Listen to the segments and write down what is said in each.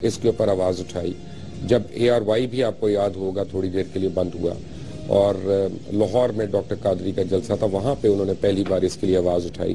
اس کے اوپر آواز اٹھائی. جب ARY بھی آپ کو یاد ہوگا تھوڑی دیر کے لیے بند ہوا اور لاہور میں ڈاکٹر قادری کا جلسہ تھا, وہاں پہ انہوں نے پہلی بار اس کے لیے آواز اٹھائی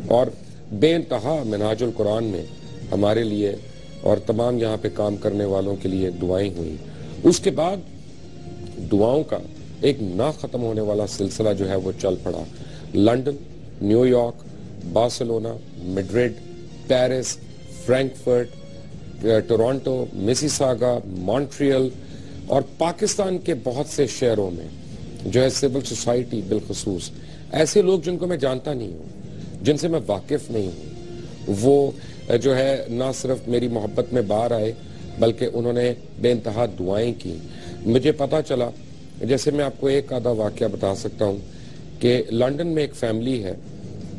اور بے انتہا منہاج القرآن میں ہمارے لیے اور تمام یہاں پہ کام کرنے والوں کے لیے دعائیں ہوئیں. اس کے بعد دعاؤں کا ایک نہ ختم ہونے والا سلسلہ جو ہے وہ چل پڑا. London, new York, Barcelona, Madrid, Paris, Frankfurt, Toronto, Mississauga, Montreal اور پاکستان کے بہت سے شہروں میں جو ہے سول سوسائٹی, بالخصوص ایسے لوگ جن کو میں جانتا نہیں ہوں, جن سے میں واقف نہیں ہوں, وہ جو ہے نہ صرف میری محبت میں باہر آئے بلکہ انہوں نے بے انتہا دعائیں کی. مجھے پتا چلا, جیسے میں آپ کو ایک آدھا واقعہ بتا سکتا ہوں کہ لندن میں ایک فیملی ہے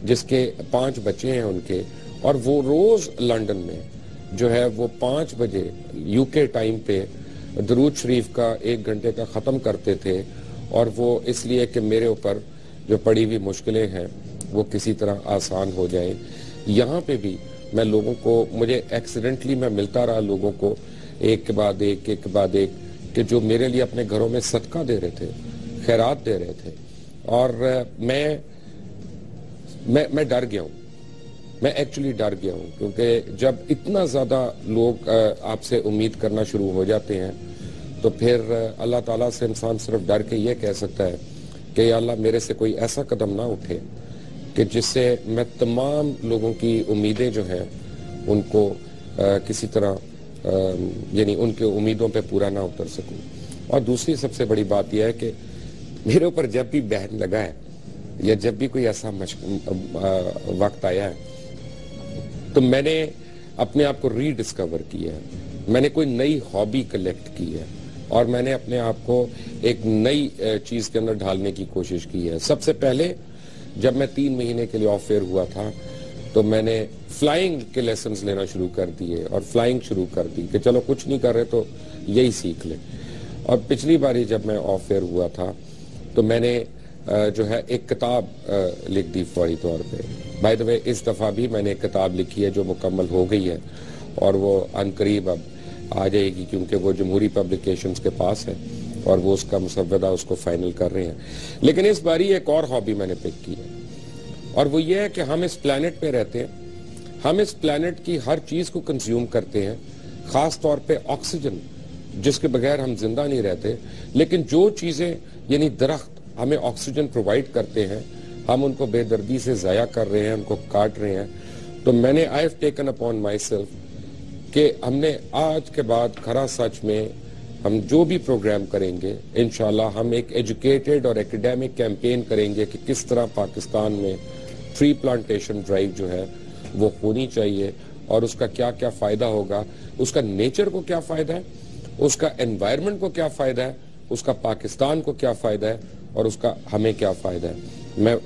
جس کے 5 بچے ہیں ان کے, اور وہ روز لندن میں جو ہے وہ 5 بجے UK ٹائم پہ درود شریف کا 1 گھنٹے کا ختم کرتے تھے, اور وہ اس لیے کہ میرے اوپر جو پڑی ہوئی مشکلیں ہیں وہ کسی طرح آسان ہو جائیں. یہاں پہ بھی میں لوگوں کو, مجھے ایکسیڈنٹلی میں ملتا رہا لوگوں کو ایک کے بعد ایک کہ جو میرے لیے اپنے گھروں میں صدقہ دے رہے تھے, خیرات دے رہے تھے, اور میں ڈر گیا ہوں. میں ایکچولی ڈر گیا ہوں کیونکہ جب اتنا زیادہ لوگ آپ سے امید کرنا شروع ہو جاتے ہیں تو پھر اللہ تعالیٰ سے انسان صرف ڈر کے یہ کہہ سکتا ہے کہ یا اللہ میرے سے کوئی ایسا قدم نہ اٹھے کہ جس سے میں تمام لوگوں کی امیدیں جو ہیں ان کو کسی طرح یعنی ان کے امیدوں پہ پورا نہ اتر سکوں. اور دوسری سب سے بڑی بات یہ ہے کہ میرے اوپر جب بھی بہن لگا ہے یا جب بھی کوئی ایسا وقت آیا ہے تو میں نے اپنے آپ کو ری ڈسکور کیا ہے, میں نے کوئی نئی ہابی کلیکٹ کی ہے اور میں نے اپنے آپ کو ایک نئی چیز کے اندر ڈھالنے کی کوشش کی ہے. سب سے پہلے جب میں 3 مہینے کے لیے آف ایئر ہوا تھا تو میں نے فلائنگ کے لیسنز لینا شروع کر دیے اور فلائنگ شروع کر دی کہ چلو کچھ نہیں کر رہے تو یہی سیکھ لیں. اور پچھلی باری جب میں آف ایئر ہوا تھا تو میں نے جو ہے ایک کتاب لکھ دی فوری طور پہ. بائی دا وے اس دفعہ بھی میں نے ایک کتاب لکھی ہے جو مکمل ہو گئی ہے اور وہ عنقریب اب آ جائے گی کیونکہ وہ جمہوری پبلیکیشنز کے پاس ہے اور وہ اس کا مسودہ اس کو فائنل کر رہے ہیں. لیکن اس باری ایک اور ہابی میں نے پک کی ہے اور وہ یہ ہے کہ ہم اس پلانٹ پہ رہتے ہیں, ہم اس پلانٹ کی ہر چیز کو کنزیوم کرتے ہیں, خاص طور پہ آکسیجن جس کے بغیر ہم زندہ نہیں رہتے. لیکن جو چیزیں یعنی درخت ہمیں آکسیجن پرووائڈ کرتے ہیں ہم ان کو بے دردی سے ضائع کر رہے ہیں, ان کو کاٹ رہے ہیں. تو میں نے I have taken upon my self کہ ہم نے آج کے بعد کھرا سچ میں ہم جو بھی پروگرام کریں گے انشاءاللہ ہم ایک ایجوکیٹڈ اور ایکیڈیمک کیمپین کریں گے کہ کس طرح پاکستان میں ٹری پلانٹیشن ڈرائیو جو ہے وہ ہونی چاہیے اور اس کا کیا کیا فائدہ ہوگا, اس کا نیچر کو کیا فائدہ ہے, اس کا انوائرمنٹ کو کیا فائدہ ہے, اس کا پاکستان کو کیا فائدہ ہے اور اس کا ہمیں کیا فائدہ ہے. میں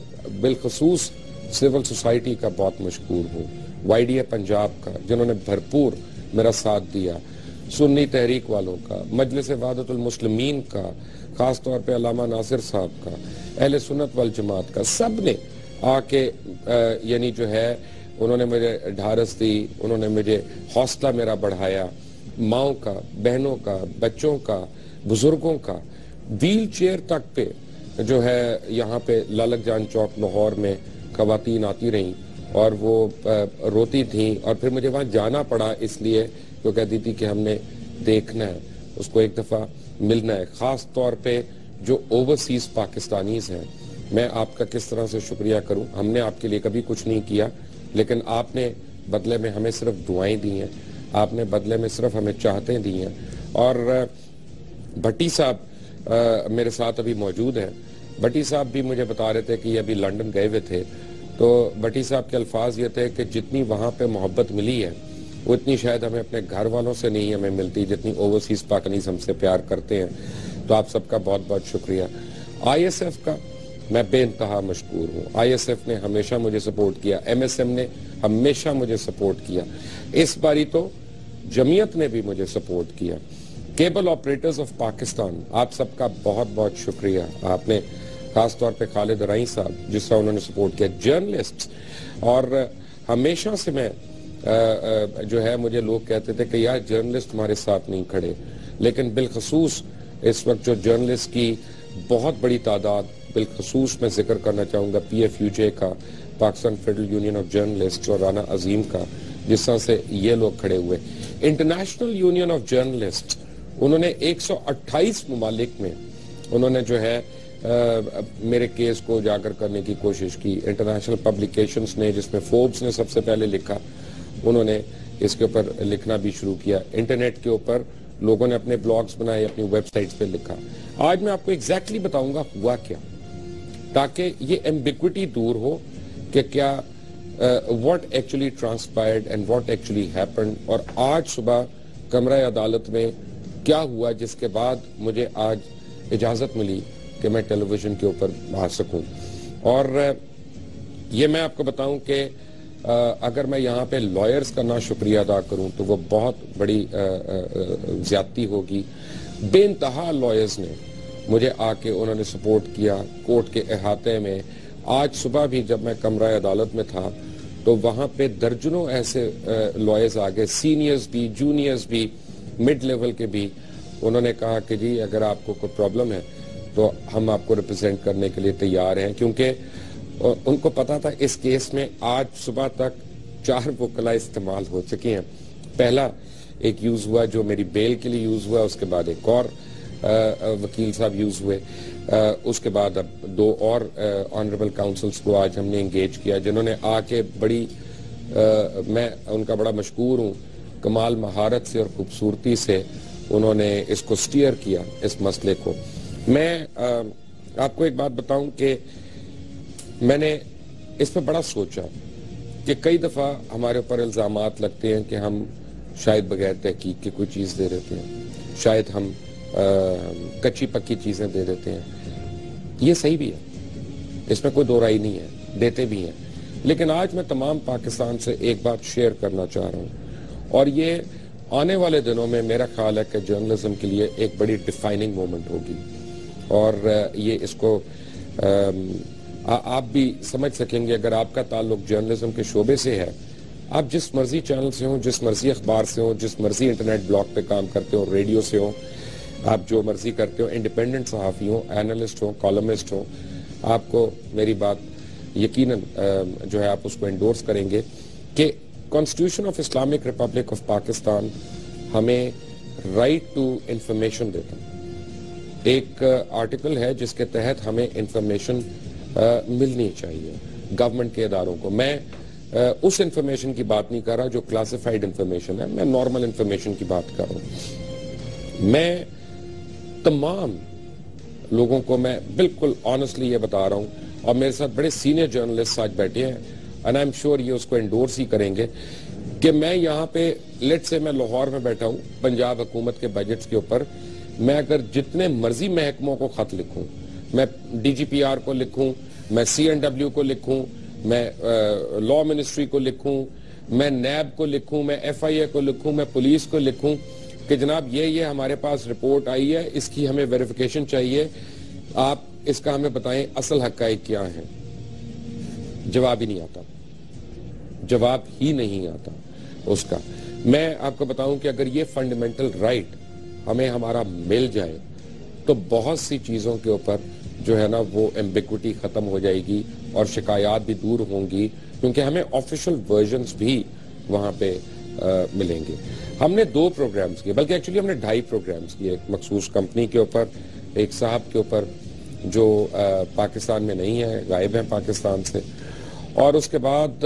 بالخصوص سول سوسائٹی کا بہت مشکور ہوں, YDA پنجاب کا جنہوں نے بھرپور میرا ساتھ دیا, سنی تحریک والوں کا, مجلس وحدت المسلمین کا, خاص طور پہ علامہ ناصر صاحب کا, اہل سنت والجماعت کا. سب نے آ کے یعنی جو ہے انہوں نے مجھے ڈھارس دی, انہوں نے مجھے حوصلہ میرا بڑھایا. ماؤں کا, بہنوں کا, بچوں کا, بزرگوں کا, ویل چیئر تک پہ جو ہے یہاں پہ لالک جان چوک لاہور میں خواتین آتی رہیں اور وہ روتی تھیں اور پھر مجھے وہاں جانا پڑا اس لیے وہ کہتی تھی کہ ہم نے دیکھنا ہے, اس کو ایک دفعہ ملنا ہے. خاص طور پہ جو اوورسیز پاکستانیز ہیں, میں آپ کا کس طرح سے شکریہ کروں. ہم نے آپ کے لیے کبھی کچھ نہیں کیا لیکن آپ نے بدلے میں ہمیں صرف دعائیں دی ہیں, آپ نے بدلے میں صرف ہمیں چاہتیں دی ہیں. اور بھٹی صاحب میرے ساتھ ابھی موجود ہیں. بھٹی صاحب بھی مجھے بتا رہے تھے کہ یہ ابھی لندن گئے ہوئے تھے, تو بھٹی صاحب کے الفاظ یہ تھے کہ جتنی وہاں پہ محبت ملی ہے وہ اتنی شاید ہمیں اپنے گھر والوں سے نہیں ہمیں ملتی جتنی اوورسیز پاکستانیز ہم سے پیار کرتے ہیں. تو آپ سب کا بہت بہت شکریہ. ISF کا میں بے انتہا مشکور ہوں. ISF نے ہمیشہ مجھے سپورٹ کیا, MSM نے ہمیشہ مجھے سپورٹ کیا, اس باری تو جمعیت نے بھی مجھے سپورٹ کیا. کیبل آپریٹرز آف پاکستان, آپ سب کا بہت بہت شکریہ. آپ نے خاص طور پہ خالد رائی صاحب جس طرح انہوں نے سپورٹ کیا, جرنلسٹ, اور ہمیشہ سے میں جو ہے مجھے لوگ کہتے تھے کہ یار جرنلسٹ تمہارے ساتھ نہیں کھڑے، لیکن بالخصوص اس وقت جو جرنلسٹ کی بہت بڑی تعداد، بالخصوص میں ذکر کرنا چاہوں گا پی ایف یو جے کا، Pakistan federal union of journalist اور رانا عظیم کا، جس طرح سے یہ لوگ کھڑے ہوئے. انٹرنیشنل یونین آف جرنلسٹ انہوں نے 128 ممالک میں انہوں نے جو ہے میرے کیس کو اجاگر کرنے کی کوشش کی. انٹرنیشنل پبلیکیشنز نے، جس میں فوربس نے سب سے پہلے لکھا، انہوں نے اس کے اوپر لکھنا بھی شروع کیا. انٹرنیٹ کے اوپر لوگوں نے اپنے بلاگز بنائے، اپنی ویب سائٹس پہ لکھا. آج میں آپ کو ایگزیکٹلی بتاؤں گا ہوا کیا، تاکہ یہ ایمبیگوٹی دور ہو کہ کیا what actually transpired and what actually happened, اور آج صبح کمرہ عدالت میں کیا ہوا جس کے بعد مجھے آج اجازت ملی کہ میں ٹیلی ویژن کے اوپر آ سکوں. اور یہ میں آپ کو بتاؤں کہ اگر میں یہاں پہ لائرز کا نہ شکریہ ادا کروں تو وہ بہت بڑی زیادتی ہوگی. بے انتہا لائرز نے مجھے آ کے انہوں نے سپورٹ کیا کورٹ کے احاطے میں. آج صبح بھی جب میں کمرہ عدالت میں تھا تو وہاں پہ درجنوں ایسے لائرز آ گئے، سینئرز بھی، جونیئرز بھی، مڈ لیول کے بھی. انہوں نے کہا کہ جی اگر آپ کو کوئی پرابلم ہے تو ہم آپ کو ریپرزینٹ کرنے کے لیے تیار ہیں، کیونکہ ان کو پتا تھا اس کیس میں آج صبح تک 4 وکلا استعمال ہو چکی ہیں. پہلا ایک یوز ہوا جو میری بیل کے لیے یوز ہوا، اس کے بعد ایک اور وکیل صاحب یوز ہوئے، اس کے بعد اب 2 اور آنریبل کاؤنسلز کو آج ہم نے انگیج کیا، جنہوں نے آ کے بڑی میں ان کا بڑا مشکور ہوں، کمال مہارت سے اور خوبصورتی سے انہوں نے اس کو سٹیئر کیا اس مسئلے کو. میں آپ کو ایک بات بتاؤں کہ میں نے اس پہ بڑا سوچا کہ کئی دفعہ ہمارے اوپر الزامات لگتے ہیں کہ ہم شاید بغیر تحقیق کی کوئی چیز دے دیتے ہیں، شاید ہم کچی پکی چیزیں دے دیتے ہیں. یہ صحیح بھی ہے، اس میں کوئی دو رائے نہیں ہے، دیتے بھی ہیں. لیکن آج میں تمام پاکستان سے ایک بات شیئر کرنا چاہ رہا ہوں، اور یہ آنے والے دنوں میں میرا خیال ہے کہ جرنلزم کے لیے ایک بڑی ڈیفائننگ مومنٹ ہوگی، اور یہ اس کو آپ بھی سمجھ سکیں گے اگر آپ کا تعلق جرنلزم کے شعبے سے ہے. آپ جس مرضی چینل سے ہوں، جس مرضی اخبار سے ہوں، جس مرضی انٹرنیٹ بلاگ پہ کام کرتے ہوں، ریڈیو سے ہوں، آپ جو مرضی کرتے ہو، انڈیپینڈنٹ صحافی ہوں، اینالسٹ ہوں، کالمسٹ ہوں، آپ کو میری بات یقیناً جو ہے آپ اس کو انڈورس کریں گے کہ constitution of Islamic republic of Pakistan ہمیں رائٹ ٹو انفارمیشن دیتا ہے. ایک آرٹیکل ہے جس کے تحت ہمیں انفارمیشن ملنی چاہیے گورنمنٹ کے اداروں کو. میں اس انفارمیشن کی بات نہیں کر رہا جو کلاسیفائڈ انفارمیشن ہے، میں نارمل انفارمیشن کی بات کر رہا ہوں. میں تمام لوگوں کو میں بالکل آنیسٹلی یہ بتا رہا ہوں، اور میرے ساتھ بڑے سینئر جرنلسٹ آج بیٹھے ہیں، اینڈ آئی ایم شیور یہ اس کو انڈورس ہی کریں گے کہ میں یہاں پہ لیٹ سے میں لاہور میں بیٹھا ہوں پنجاب حکومت کے بجٹس کے اوپر، میں اگر جتنے مرضی محکموں کو خط لکھوں، میں ڈی جی پی آر کو لکھوں، میں سی این ڈبلیو کو لکھوں، میں لا منسٹری کو لکھوں، میں نیب کو لکھوں، میں ایف آئی اے کو لکھوں، میں پولیس کو لکھوں کہ جناب یہ ہمارے پاس رپورٹ آئی ہے، اس کی ہمیں ویریفیکیشن چاہیے، آپ اس کا ہمیں بتائیں اصل حقائق کیا ہیں، جواب ہی نہیں آتا، جواب ہی نہیں آتا اس کا. میں آپ کو بتاؤں کہ اگر یہ فنڈامنٹل رائٹ ہمیں ہمارا مل جائے تو بہت سی چیزوں کے اوپر جو ہے نا وہ ایمبیگوٹی ختم ہو جائے گی اور شکایات بھی دور ہوں گی، کیونکہ ہمیں آفیشل ورژنز بھی وہاں پہ ملیں گے. ہم نے 2 پروگرامز کیے، بلکہ ایکچولی ہم نے 2.5 پروگرامز کیے. ایک مخصوص کمپنی کے اوپر، ایک صاحب کے اوپر جو پاکستان میں نہیں ہے، غائب ہیں پاکستان سے، اور اس کے بعد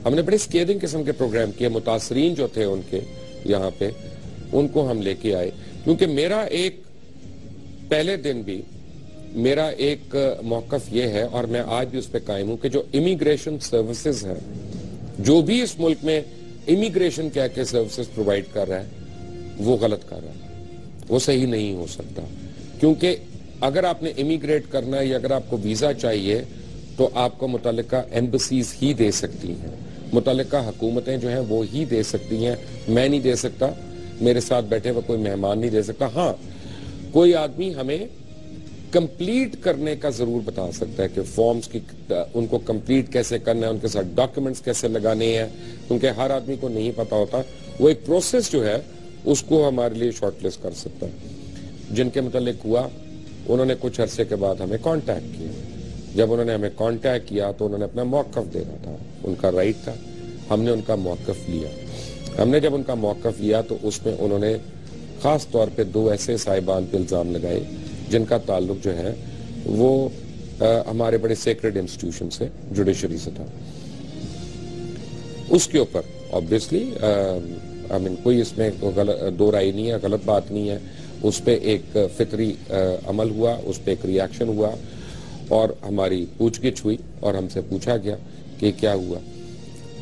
ہم نے بڑے اسکیدنگ قسم کے پروگرام کیے. متاثرین جو تھے ان کے یہاں پہ، ان کو ہم لے کے آئے، کیونکہ میرا ایک پہلے دن بھی میرا ایک موقف یہ ہے، اور میں آج بھی اس پہ قائم ہوں، کہ جو امیگریشن سروسز ہیں، جو بھی اس ملک میں امیگریشن کہہ کے سروسز پرووائڈ کر رہا ہے وہ غلط کر رہا ہے، وہ صحیح نہیں ہو سکتا. کیونکہ اگر آپ نے امیگریٹ کرنا ہے یا اگر آپ کو ویزا چاہیے تو آپ کو متعلقہ ایمبسیز ہی دے سکتی ہیں، متعلقہ حکومتیں جو ہیں وہ ہی دے سکتی ہیں. میں نہیں دے سکتا، میرے ساتھ بیٹھے ہوئے کوئی مہمان نہیں دے سکتا. ہاں، کوئی آدمی ہمیں کمپلیٹ کرنے کا ضرور بتا سکتا ہے کہ فارمز کی ان کو کمپلیٹ کیسے کرنا ہے, ان کے ساتھ ڈاکیومنٹس کیسے لگانے ہیں, کیونکہ ہر آدمی کو نہیں پتا ہوتا. وہ ایک پروسیس جو ہے اس کو ہمارے لیے شارٹ لسٹ کر سکتا ہے. جن کے متعلق ہوا انہوں نے کچھ عرصے کے بعد ہمیں کانٹیکٹ کیا. جب انہوں نے ہمیں کانٹیکٹ کیا تو انہوں نے اپنا موقف دینا تھا, ان کا رائٹ تھا. ہم نے ان کا موقف لیا. ہم نے جب ان کا موقف لیا تو اس میں انہوں نے خاص طور پہ 2 ایسے صاحبان پہ الزام لگائے جن کا تعلق جو ہے وہ ہمارے بڑے سیکرڈ انسٹیٹیوشن سے, جوڈیشری سے تھا. اس کے اوپر obviously کوئی اس میں دو رائے نہیں ہے, غلط بات نہیں ہے. اس پہ ایک فطری عمل ہوا, اس پہ ایک ریاکشن ہوا اور ہماری پوچھ گچھ ہوئی اور ہم سے پوچھا گیا کہ کیا ہوا.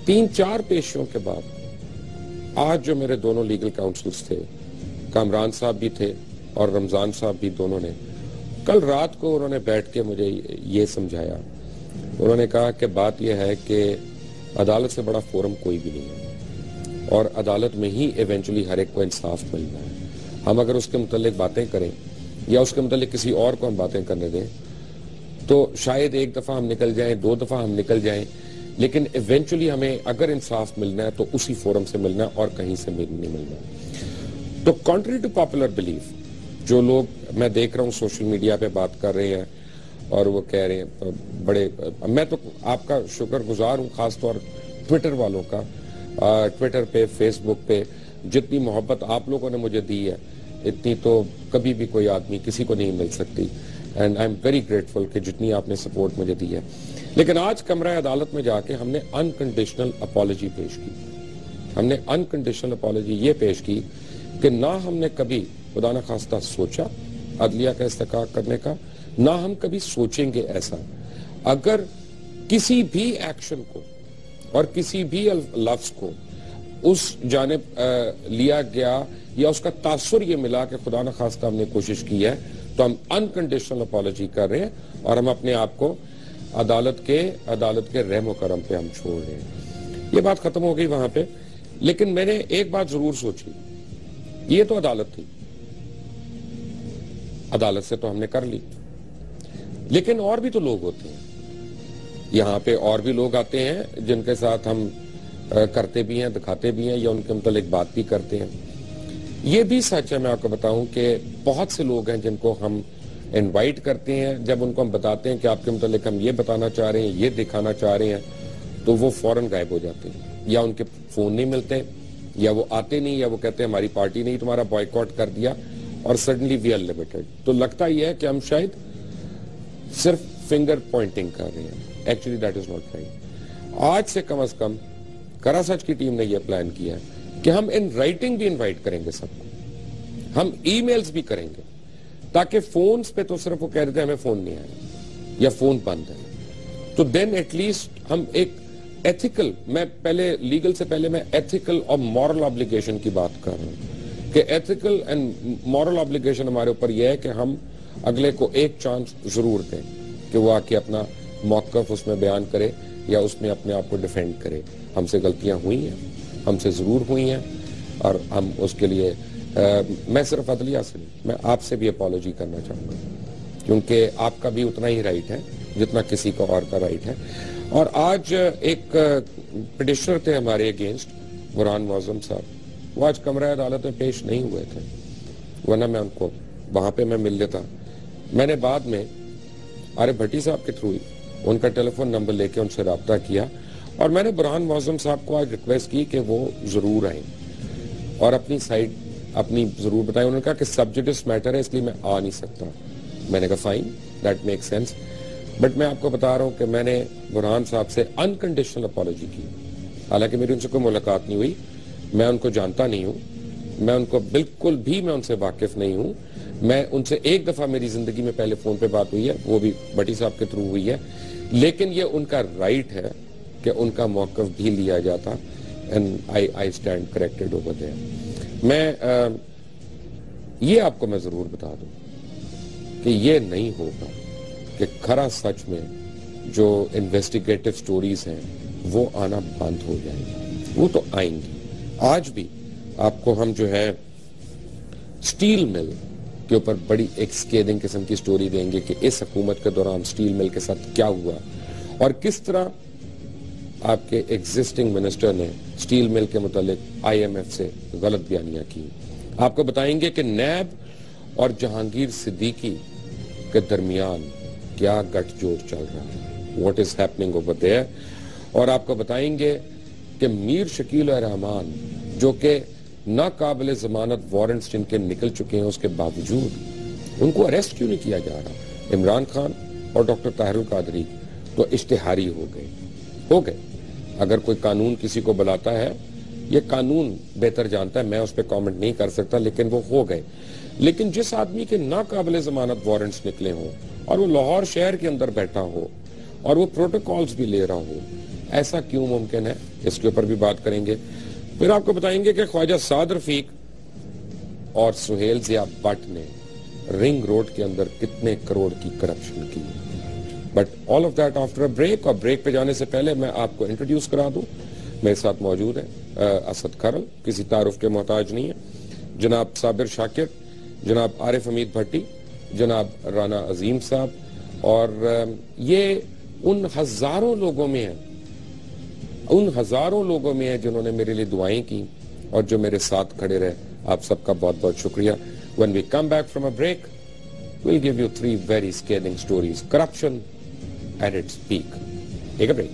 3-4 پیشیوں کے بعد آج جو میرے دونوں لیگل کاؤنسلز تھے, کامران صاحب بھی تھے اور رمضان صاحب بھی, دونوں نے کل رات کو انہوں نے بیٹھ کے مجھے یہ سمجھایا. انہوں نے کہا کہ بات یہ ہے کہ عدالت سے بڑا فورم کوئی بھی نہیں ہے اور عدالت میں ہی ایونچولی ہر ایک کو انصاف ملنا ہے. ہم اگر اس کے متعلق باتیں کریں یا اس کے متعلق کسی اور کو ہم باتیں کرنے دیں تو شاید ایک دفعہ ہم نکل جائیں, 2 دفعہ ہم نکل جائیں, لیکن ایونچولی ہمیں اگر انصاف ملنا ہے تو اسی فورم سے ملنا ہے اور کہیں سے نہیں ملنا. تو کنٹری ٹو پاپولر بلیف جو لوگ میں دیکھ رہا ہوں سوشل میڈیا پہ بات کر رہے ہیں اور وہ کہہ رہے ہیں بڑے, میں تو آپ کا شکر گزار ہوں خاص طور ٹویٹر والوں کا. ٹویٹر پہ, فیس بک پہ جتنی محبت آپ لوگوں نے مجھے دی ہے اتنی تو کبھی بھی کوئی آدمی کسی کو نہیں مل سکتی. And I am very grateful کہ جتنی آپ نے سپورٹ مجھے دی ہے. لیکن آج کمرہ عدالت میں جا کے ہم نے انکنڈیشنل اپالوجی پیش کی. ہم نے انکنڈیشنل اپالوجی یہ پیش کی کہ نہ ہم نے کبھی خدا نخواستہ سوچا عدلیہ کا استحقاق کرنے کا, نہ ہم کبھی سوچیں گے ایسا. اگر کسی بھی ایکشن کو اور کسی بھی لفظ کو اس جانب لیا گیا یا اس کا تاثر یہ ملا کہ خدا نخواستہ ہم نے کوشش کی ہے تو ہم انکنڈیشنل اپالوجی کر رہے ہیں اور ہم اپنے آپ کو عدالت کے رحم و کرم پہ ہم چھوڑ رہے ہیں. یہ بات ختم ہو گئی وہاں پہ. لیکن میں نے ایک بات ضرور سوچی, یہ تو عدالت تھی, عدالت سے تو ہم نے کر لی, لیکن اور بھی تو لوگ ہوتے ہیں یہاں پہ, اور بھی لوگ آتے ہیں جن کے ساتھ ہم کرتے بھی ہیں, دکھاتے بھی ہیں یا ان کے متعلق بات بھی کرتے ہیں. یہ بھی سچ ہے, میں آپ کو بتاؤں کہ بہت سے لوگ ہیں جن کو ہم انوائٹ کرتے ہیں, جب ان کو ہم بتاتے ہیں کہ آپ کے متعلق ہم یہ بتانا چاہ رہے ہیں, یہ دکھانا چاہ رہے ہیں, تو وہ فوراً غائب ہو جاتے ہیں, یا ان کے فون نہیں ملتے, یا وہ آتے نہیں, یا وہ کہتے ہیں ہماری پارٹی نے تمہارا بائیکاٹ کر دیا اور سڈنلی وی آر لمیٹڈ. تو لگتا یہ ہے کہ ہم شاید صرف فنگر پوائنٹنگ کر رہے ہیں. Actually that is not right. آج سے کم از کم کرا سچ کی ٹیم نے یہ پلان کیا ہے کہ ہم ان رائٹنگ بھی انوائٹ کریں گے سب کو, ہم ای میلز بھی کریں گے, تاکہ فونز پہ تو صرف وہ کہہ رہے تھے ہمیں فون نہیں آیا یا فون بند ہے. تو دین ایٹ لیسٹ ہم ایک ایتھیکل, میں پہلے لیگل سے پہلے میں ایتھیکل اور مورل آبلیگیشن کی بات کر رہا ہوں کہ ایتھیکل اینڈ مورل آبلیگیشن ہمارے اوپر یہ ہے کہ ہم اگلے کو ایک چانس ضرور دیں کہ وہ آ کے اپنا موقف اس میں بیان کرے یا اس میں اپنے آپ کو ڈیفینڈ کرے. ہم سے غلطیاں ہوئی ہیں, ہم سے ضرور ہوئی ہیں, اور ہم اس کے لیے میں صرف عدلیہ سے نہیں, میں آپ سے بھی اپالوجی کرنا چاہوں گا, کیونکہ آپ کا بھی اتنا ہی رائٹ ہے جتنا کسی کا اور کا رائٹ ہے. اور آج ایک پٹیشنر تھے ہمارے اگینسٹ, برہان معظم صاحب, وہ آج کمرہ عدالت میں پیش نہیں ہوئے تھے, ورنہ میں ان کو وہاں پہ میں مل لیتا. میں نے بعد میں عارف بھٹی صاحب کے تھرو ہی ان کا ٹیلی فون نمبر لے کے ان سے رابطہ کیا, اور میں نے برہان معظم صاحب کو آج ریکویسٹ کی کہ وہ ضرور آئیں اور اپنی سائڈ اپنی ضرور بتائیں. انہوں نے کہا کہ سبجیکٹس میٹر ہے اس لیے میں آ نہیں سکتا. میں نے کہا fine, that make sense, but میں آپ کو بتا رہا ہوں کہ میں نے برہان صاحب سے انکنڈیشنل اپالوجی کی. حالانکہ میری ان سے کوئی ملاقات نہیں ہوئی, میں ان کو جانتا نہیں ہوں, میں ان کو بالکل بھی میں ان سے واقف نہیں ہوں. میں ان سے ایک دفعہ میری زندگی میں پہلے فون پہ بات ہوئی ہے, وہ بھی بھٹی صاحب کے تھرو ہوئی ہے, لیکن یہ ان کا رائٹ ہے کہ ان کا موقف بھی لیا جاتا. And I stand corrected over there. میں یہ آپ کو میں ضرور بتا دوں کہ یہ نہیں ہوگا کہ کھرا سچ میں جو انویسٹیگیٹو سٹوریز ہیں وہ آنا بند ہو جائیں گی, وہ تو آئیں گی. آج بھی آپ کو ہم جو ہے اسٹیل مل کے اوپر بڑی ایک سکیدنگ قسم کی سٹوری دیں گے کہ اس حکومت کے دوران سٹیل مل کے ساتھ کیا ہوا اور کس طرح آپ کے ایگزسٹنگ منسٹر نے سٹیل مل کے متعلق آئی ایم ایف سے غلط بیانیاں کی. آپ کو بتائیں گے کہ نیب اور جہانگیر صدیقی کے درمیان کیا گٹھ جوڑ چل رہا ہے, what is happening over there. اور آپ کو بتائیں گے کہ میر شکیل الرحمان جو کہ ناقابل ضمانت وارنٹس جن کے نکل چکے ہیں اس کے باوجود ان کو اریسٹ کیوں نہیں کیا جا رہا. عمران خان اور ڈاکٹر طاہر القادری تو اشتہاری ہو گئے. اگر کوئی قانون کسی کو بلاتا ہے, یہ قانون بہتر جانتا ہے, میں اس پہ کامنٹ نہیں کر سکتا, لیکن وہ ہو گئے. لیکن جس آدمی کے ناقابل ضمانت وارنٹس نکلے ہوں اور وہ لاہور شہر کے اندر بیٹھا ہو اور وہ پروٹوکالز بھی لے رہا ہو, ایسا کیوں ممکن ہے؟ اس کے اوپر بھی بات کریں گے. پھر آپ کو بتائیں گے کہ خواجہ سعد رفیق اور سہیل ضیاء بٹ نے رنگ روڈ کے اندر کتنے کروڑ کی کرپشن کی. But all of that after a break. اور بریک پہ جانے سے پہلے میں آپ کو انٹروڈیوس کرا دوں, میرے ساتھ موجود ہے اسد کھرل, کسی تعارف کے محتاج نہیں ہے, جناب صابر شاکر, جناب عارف حمید بھٹی, جناب رانا عظیم صاحب, اور یہ ان ہزاروں لوگوں میں ہیں جنہوں نے میرے لیے دعائیں کی اور جو میرے ساتھ کھڑے رہے. آپ سب کا بہت بہت شکریہ. When we come back from a break, we'll give you 3 very scathing stories. Corruption at its peak. Take a break.